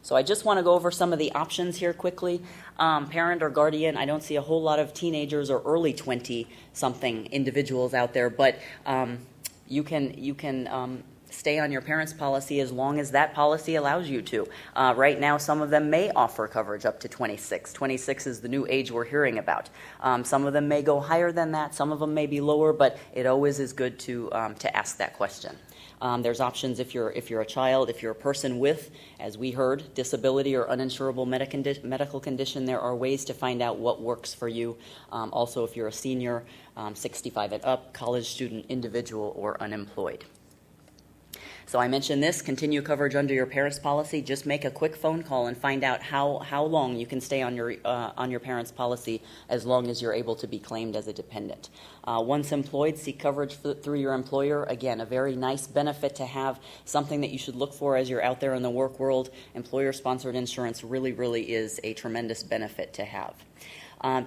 So I just want to go over some of the options here quickly. Parent or guardian, I don't see a whole lot of teenagers or early 20-something individuals out there, but you can stay on your parents' policy as long as that policy allows you to. Right now, some of them may offer coverage up to 26. 26 is the new age we're hearing about. Some of them may go higher than that. Some of them may be lower, but it always is good to ask that question. There's options if you're a child, if you're a person with, as we heard, disability or uninsurable medical condition. There are ways to find out what works for you. Also, if you're a senior, 65 and up, college student, individual, or unemployed. So I mentioned this, continue coverage under your parents' policy. Just make a quick phone call and find out how long you can stay on your parents' policy as long as you're able to be claimed as a dependent. Once employed, seek coverage through your employer. Again, a very nice benefit to have, something that you should look for as you're out there in the work world. Employer-sponsored insurance really, really is a tremendous benefit to have.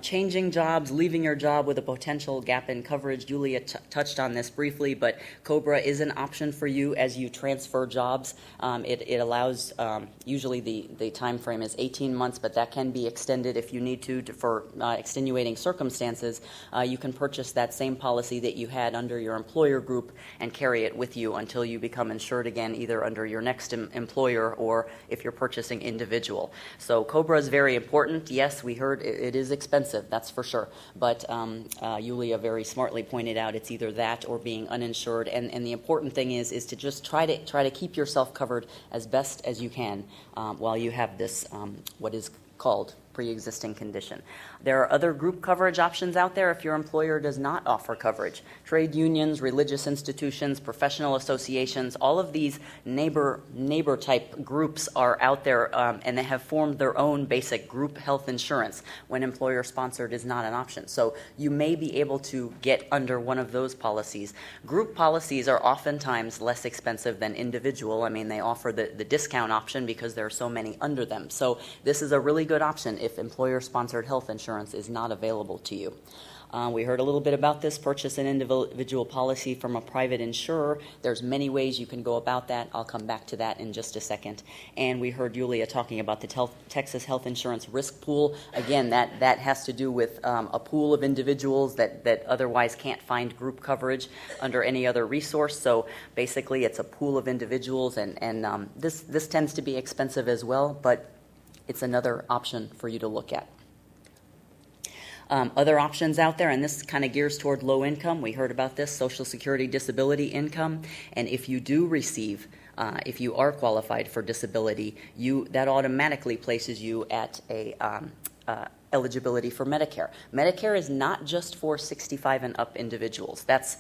Changing jobs, leaving your job with a potential gap in coverage. Julia touched on this briefly, but COBRA is an option for you as you transfer jobs. It allows, usually the time frame is 18 months, but that can be extended if you need to for extenuating circumstances. You can purchase that same policy that you had under your employer group and carry it with you until you become insured again, either under your next employer or if you're purchasing individual. So COBRA is very important. Yes, we heard it is expensive, that's for sure. But Yulia very smartly pointed out it's either that or being uninsured. And the important thing is to just try to keep yourself covered as best as you can while you have this what is called pre-existing condition. There are other group coverage options out there if your employer does not offer coverage. Trade unions, religious institutions, professional associations, all of these neighbor type groups are out there and they have formed their own basic group health insurance when employer sponsored is not an option. So you may be able to get under one of those policies. Group policies are oftentimes less expensive than individual. I mean, they offer the discount option because there are so many under them. So this is a really good option if employer-sponsored health insurance is not available to you. We heard a little bit about this. Purchase an individual policy from a private insurer. There's many ways you can go about that. I'll come back to that in just a second. And we heard Julia talking about the Texas Health Insurance Risk Pool. Again, that has to do with a pool of individuals that otherwise can't find group coverage under any other resource. So basically, it's a pool of individuals, and this tends to be expensive as well, but it's another option for you to look at. Other options out there, and this kind of gears toward low income. We heard about this, Social Security disability income. And if you do receive, if you are qualified for disability, that automatically places you at a eligibility for Medicare. Medicare is not just for 65 and up individuals. That's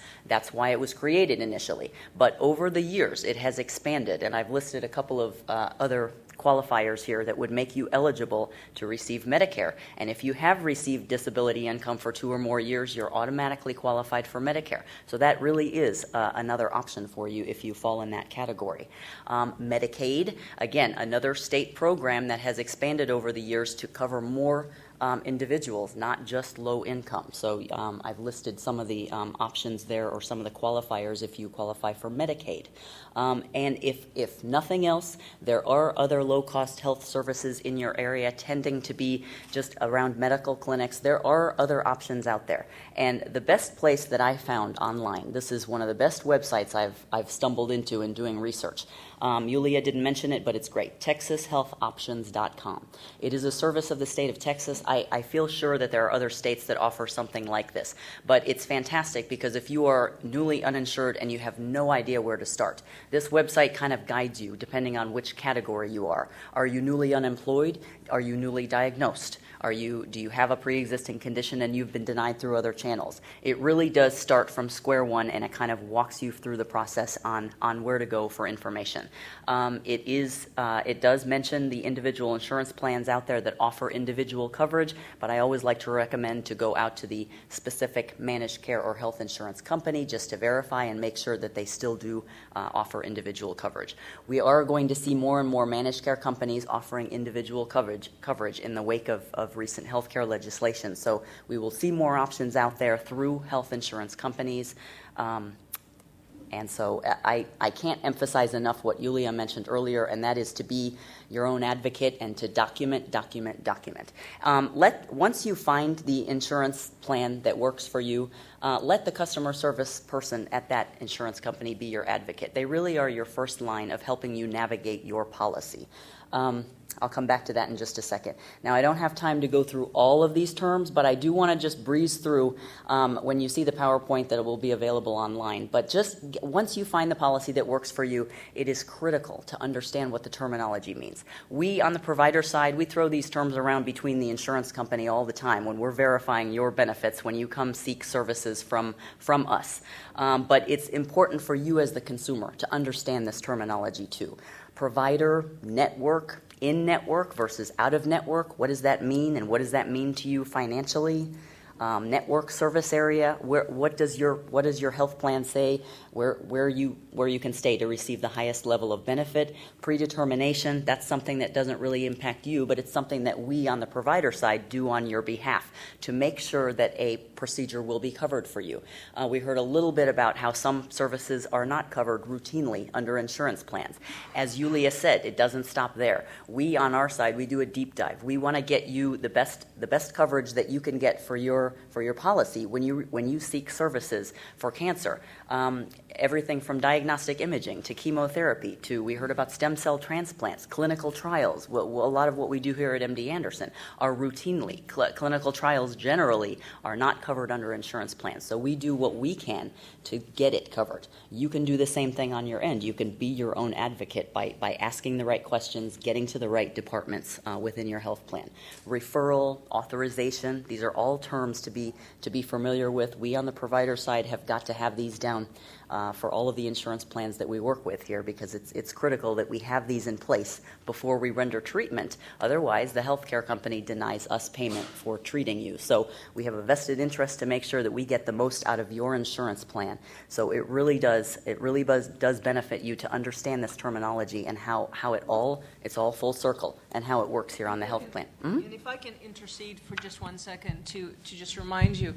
why it was created initially. But over the years, it has expanded, and I've listed a couple of other qualifiers here that would make you eligible to receive Medicare. And if you have received disability income for 2 or more years, you're automatically qualified for Medicare. So that really is another option for you if you fall in that category. Medicaid, again, another state program that has expanded over the years to cover more individuals, not just low income. So I've listed some of the options there, or some of the qualifiers if you qualify for Medicaid. And if nothing else, there are other low-cost health services in your area tending to be just around medical clinics. There are other options out there. And the best place that I found online, this is one of the best websites I've stumbled into in doing research. Yulia didn't mention it, but it's great. TexasHealthOptions.com. It is a service of the state of Texas. I feel sure that there are other states that offer something like this. But it's fantastic because if you are newly uninsured and you have no idea where to start, this website kind of guides you depending on which category you are. Are you newly unemployed? Are you newly diagnosed? Do you have a pre-existing condition and you've been denied through other channels? It really does start from square one, and it kind of walks you through the process on where to go for information. It does mention the individual insurance plans out there that offer individual coverage, but I always like to recommend to go out to the specific managed care or health insurance company just to verify and make sure that they still do offer individual coverage. We are going to see more and more managed care companies offering individual coverage in the wake of recent healthcare legislation. So we will see more options out there through health insurance companies. And so I can't emphasize enough what Yulia mentioned earlier, and that is to be your own advocate and to document. Once you find the insurance plan that works for you, let the customer service person at that insurance company be your advocate. They really are your first line of helping you navigate your policy. I'll come back to that in just a second. Now, I don't have time to go through all of these terms, but I do want to just breeze through when you see the PowerPoint that it will be available online. But just once you find the policy that works for you, it is critical to understand what the terminology means. We, on the provider side, we throw these terms around between the insurance company all the time when we're verifying your benefits when you come seek services from us. But it's important for you as the consumer to understand this terminology too. Provider, network, in-network versus out-of-network. What does that mean, and what does that mean to you financially? Network service area. What does your health plan say? Where you can stay to receive the highest level of benefit? Predetermination. That's something that doesn't really impact you, but it's something that we on the provider side do on your behalf to make sure that a procedure will be covered for you. We heard a little bit about how some services are not covered routinely under insurance plans. As Yulia said, it doesn't stop there. We on our side, we do a deep dive. We want to get you the best coverage that you can get for your policy when you seek services for cancer. Everything from diagnostic imaging to chemotherapy to, we heard about stem cell transplants, clinical trials. A lot of what we do here at MD Anderson are routinely. Clinical trials generally are not covered under insurance plans. So we do what we can to get it covered. You can do the same thing on your end. You can be your own advocate by asking the right questions, getting to the right departments within your health plan. Referral, authorization, these are all terms to be familiar with. We on the provider side have got to have these down for all of the insurance plans that we work with here, because it's critical that we have these in place before we render treatment. Otherwise, the healthcare company denies us payment for treating you. So we have a vested interest to make sure that we get the most out of your insurance plan. So it really does benefit you to understand this terminology and how it's all full circle and how it works here on the health plan. And if I can intercede for just 1 second to just remind you,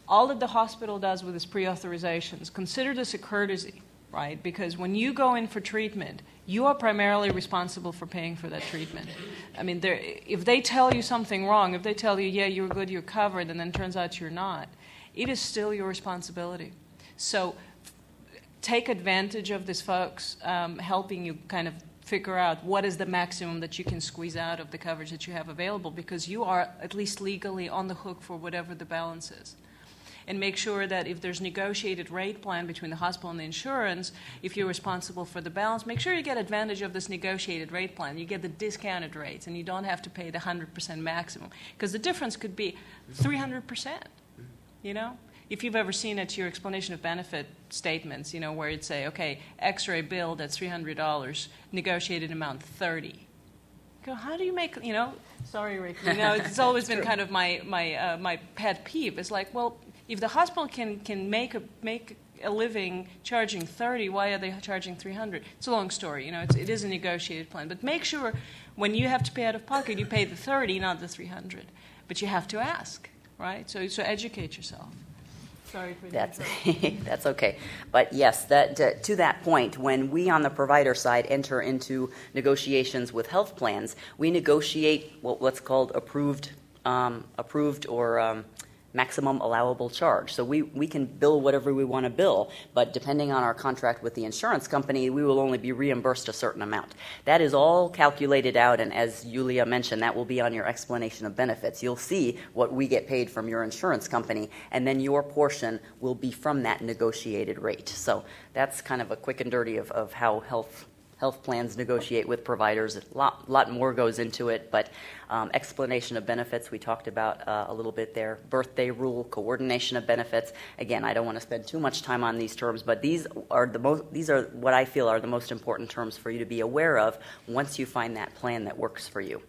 all that the hospital does with its pre-authorizations, consider this a courtesy, right? Because when you go in for treatment, you are primarily responsible for paying for that treatment. I mean, if they tell you something wrong, if they tell you, yeah, you're good, you're covered, and then it turns out you're not, it is still your responsibility. So take advantage of this, folks, helping you kind of figure out what is the maximum that you can squeeze out of the coverage that you have available, because you are at least legally on the hook for whatever the balance is. And make sure that if there's negotiated rate plan between the hospital and the insurance, if you're responsible for the balance, make sure you get advantage of this negotiated rate plan. You get the discounted rates, and you don't have to pay the 100% maximum, because the difference could be 300%, you know? If you've ever seen it, your explanation of benefit statements, you know, where it'd say, okay, x-ray billed at $300, negotiated amount $30. Go, how do you make, you know, sorry, Rick, you know, it's always been kind of my pet peeve. It's like, well, if the hospital can make a living charging $30, why are they charging $300? It's a long story, you know. It is a negotiated plan, but make sure when you have to pay out of pocket, you pay the $30, not the $300. But you have to ask, right? So educate yourself. Sorry for that. That's okay. But yes, to that point, when we on the provider side enter into negotiations with health plans, we negotiate what's called approved or maximum allowable charge. So we can bill whatever we want to bill, but depending on our contract with the insurance company, we will only be reimbursed a certain amount. That is all calculated out, and as Yulia mentioned, that will be on your explanation of benefits. You'll see what we get paid from your insurance company, and then your portion will be from that negotiated rate. So that's kind of a quick and dirty of how health plans negotiate with providers. A lot more goes into it, but explanation of benefits we talked about a little bit there. Birthday rule, coordination of benefits. Again, I don't want to spend too much time on these terms, but these are what I feel are the most important terms for you to be aware of once you find that plan that works for you.